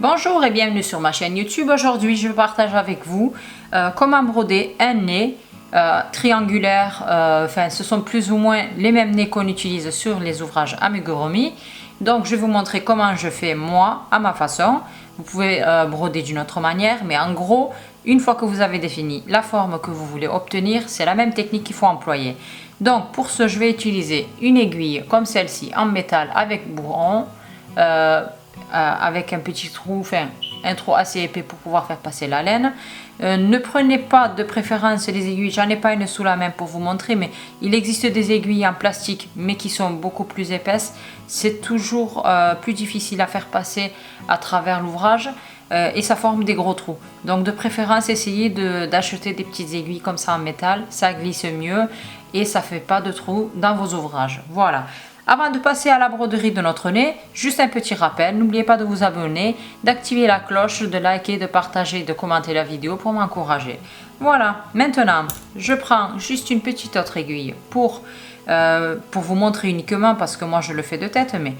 Bonjour et bienvenue sur ma chaîne YouTube. Aujourd'hui, je partage avec vous comment broder un nez triangulaire. Ce sont plus ou moins les mêmes nez qu'on utilise sur les ouvrages amigurumi. Donc, je vais vous montrer comment je fais moi, à ma façon. Vous pouvez broder d'une autre manière, mais en gros, une fois que vous avez défini la forme que vous voulez obtenir, c'est la même technique qu'il faut employer. Donc, pour ce, je vais utiliser une aiguille comme celle-ci en métal avec bourron. Avec un petit trou, un trou assez épais pour pouvoir faire passer la laine. Ne prenez pas de préférence les aiguilles, j'en ai pas une sous la main pour vous montrer, mais il existe des aiguilles en plastique mais qui sont beaucoup plus épaisses. C'est toujours plus difficile à faire passer à travers l'ouvrage et ça forme des gros trous. Donc de préférence, essayez d'acheter des petites aiguilles comme ça en métal, ça glisse mieux et ça fait pas de trous dans vos ouvrages. Voilà. Avant de passer à la broderie de notre nez, juste un petit rappel, n'oubliez pas de vous abonner, d'activer la cloche, de liker, de partager, de commenter la vidéo pour m'encourager. Voilà, maintenant, je prends juste une petite autre aiguille pour vous montrer uniquement, parce que moi je le fais de tête, mais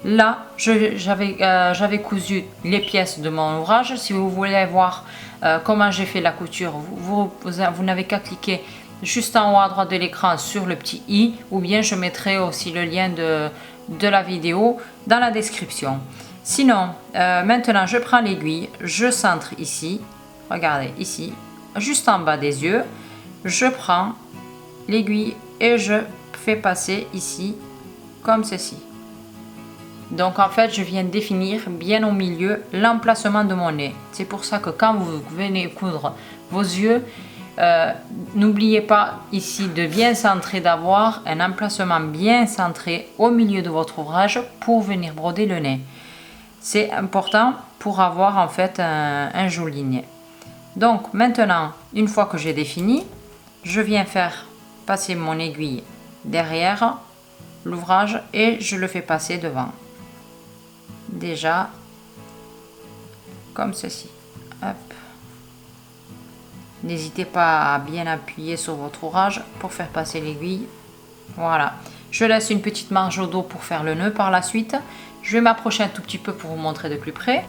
là, j'avais cousu les pièces de mon ouvrage. Si vous voulez voir comment j'ai fait la couture, vous n'avez qu'à cliquer juste en haut à droite de l'écran sur le petit i, ou bien je mettrai aussi le lien de la vidéo dans la description. Sinon, maintenant je prends l'aiguille, je centre ici, regardez ici, juste en bas des yeux, je prends l'aiguille et je fais passer ici comme ceci. Donc en fait, je viens définir bien au milieu l'emplacement de mon nez. C'est pour ça que quand vous venez coudre vos yeux, n'oubliez pas ici de bien centrer, d'avoir un emplacement bien centré au milieu de votre ouvrage pour venir broder le nez. C'est important pour avoir en fait un joli nez. Donc maintenant, une fois que j'ai défini, je viens faire passer mon aiguille derrière l'ouvrage et je le fais passer devant. Déjà, comme ceci. Hop. N'hésitez pas à bien appuyer sur votre ouvrage pour faire passer l'aiguille. Voilà. Je laisse une petite marge au dos pour faire le nœud par la suite. Je vais m'approcher un tout petit peu pour vous montrer de plus près.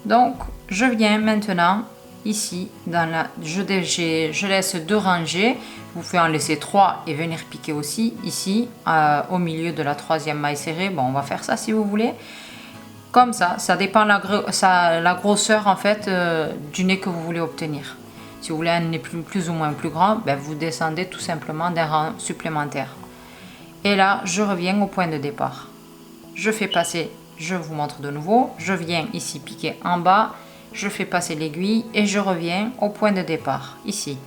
Donc, je viens maintenant ici, je laisse 2 rangées. Vous pouvez en laisser 3 et venir piquer aussi ici, au milieu de la 3e maille serrée. Bon, on va faire ça si vous voulez. Comme ça dépend la grosseur en fait du nez que vous voulez obtenir. Si vous voulez un nez plus ou moins plus grand, ben vous descendez tout simplement d'un rang supplémentaire. Et là, je reviens au point de départ. Je fais passer, je vous montre de nouveau, je viens ici piquer en bas, je fais passer l'aiguille et je reviens au point de départ, ici,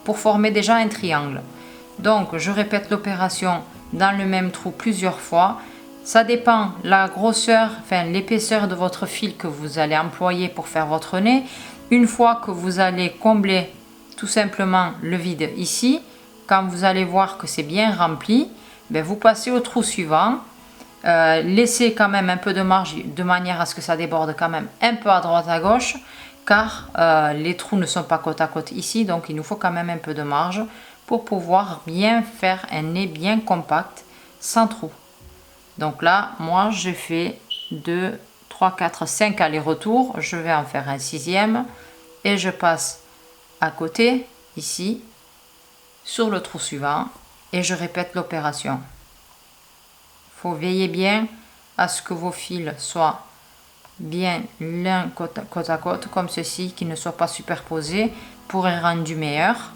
pour former déjà un triangle. Donc, je répète l'opération dans le même trou plusieurs fois. Ça dépend la grosseur, l'épaisseur de votre fil que vous allez employer pour faire votre nez. Une fois que vous allez combler tout simplement le vide ici, quand vous allez voir que c'est bien rempli, ben vous passez au trou suivant. Laissez quand même un peu de marge de manière à ce que ça déborde quand même un peu à droite à gauche, car les trous ne sont pas côte à côte ici, donc il nous faut quand même un peu de marge pour pouvoir bien faire un nez bien compact sans trou. Donc là, moi je fais 2, 3, 4, 5 allers-retours. Je vais en faire un 6e et je passe à côté, ici, sur le trou suivant et je répète l'opération. Il faut veiller bien à ce que vos fils soient bien l'un côte à côte, comme ceci, qu'ils ne soient pas superposés pour un rendu meilleur.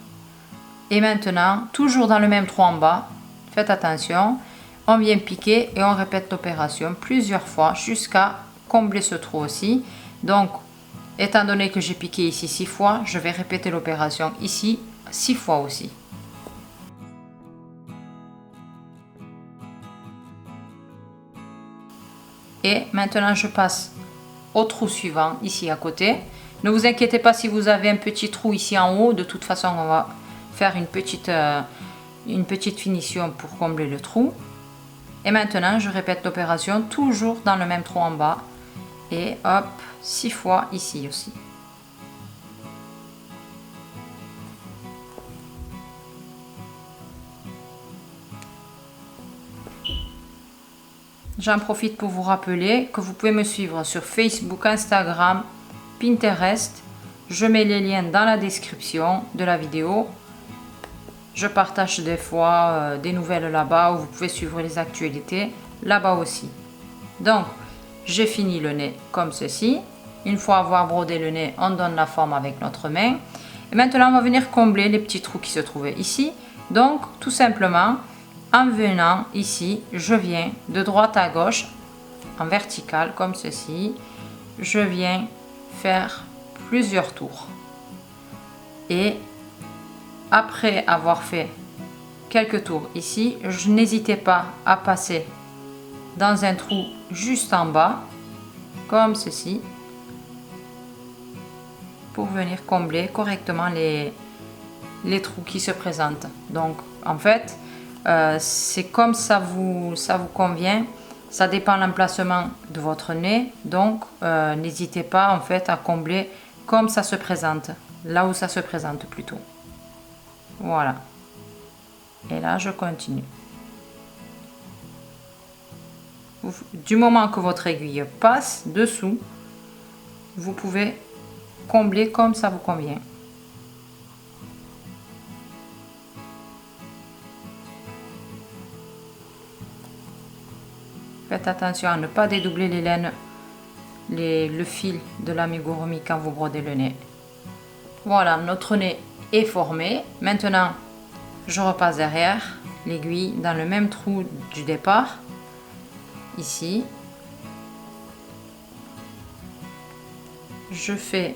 Et maintenant, toujours dans le même trou en bas, faites attention. On vient piquer et on répète l'opération plusieurs fois jusqu'à combler ce trou aussi. Donc, étant donné que j'ai piqué ici 6 fois, je vais répéter l'opération ici 6 fois aussi. Et maintenant, je passe au trou suivant ici à côté. Ne vous inquiétez pas si vous avez un petit trou ici en haut. De toute façon, on va faire une petite finition pour combler le trou. Et maintenant, je répète l'opération toujours dans le même trou en bas. Et hop, 6 fois ici aussi. j'en profite pour vous rappeler que vous pouvez me suivre sur Facebook, Instagram, Pinterest. Je mets les liens dans la description de la vidéo. Je partage des fois des nouvelles là-bas où vous pouvez suivre les actualités là-bas aussi. Donc, j'ai fini le nez comme ceci. Une fois avoir brodé le nez, on donne la forme avec notre main. Et maintenant, on va venir combler les petits trous qui se trouvaient ici. Donc, tout simplement, en venant ici, je viens de droite à gauche, en vertical comme ceci. Je viens faire plusieurs tours. Et après avoir fait quelques tours ici, je n'hésitais pas à passer dans un trou juste en bas, comme ceci, pour venir combler correctement les trous qui se présentent. Donc en fait, c'est comme ça vous convient. Ça dépend de l'emplacement de votre nez. Donc n'hésitez pas en fait à combler comme ça se présente, là où ça se présente plutôt. Voilà. Et là je continue. Du moment que votre aiguille passe dessous, vous pouvez combler comme ça vous convient. Faites attention à ne pas dédoubler les laines, le fil de l'amigurumi quand vous brodez le nez. Voilà, notre nez est formé. Maintenant, je repasse derrière l'aiguille dans le même trou du départ. Ici, je fais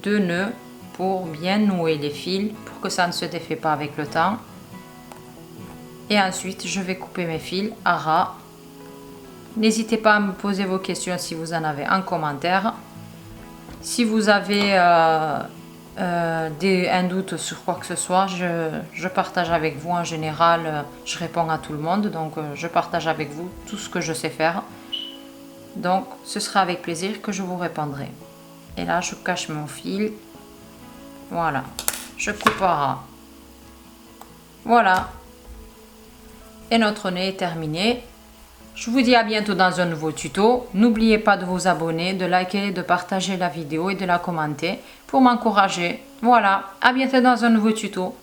2 nœuds pour bien nouer les fils, pour que ça ne se défait pas avec le temps. Et ensuite, je vais couper mes fils à ras. N'hésitez pas à me poser vos questions si vous en avez en commentaire. Si vous avez un doute sur quoi que ce soit, je partage avec vous. En général, je réponds à tout le monde, donc je partage avec vous tout ce que je sais faire. Donc ce sera avec plaisir que je vous répondrai. Et là je cache mon fil. Voilà, je coupe à ras. Voilà, et notre nez est terminé. Je vous dis à bientôt dans un nouveau tuto. N'oubliez pas de vous abonner, de liker, de partager la vidéo et de la commenter pour m'encourager. Voilà, à bientôt dans un nouveau tuto.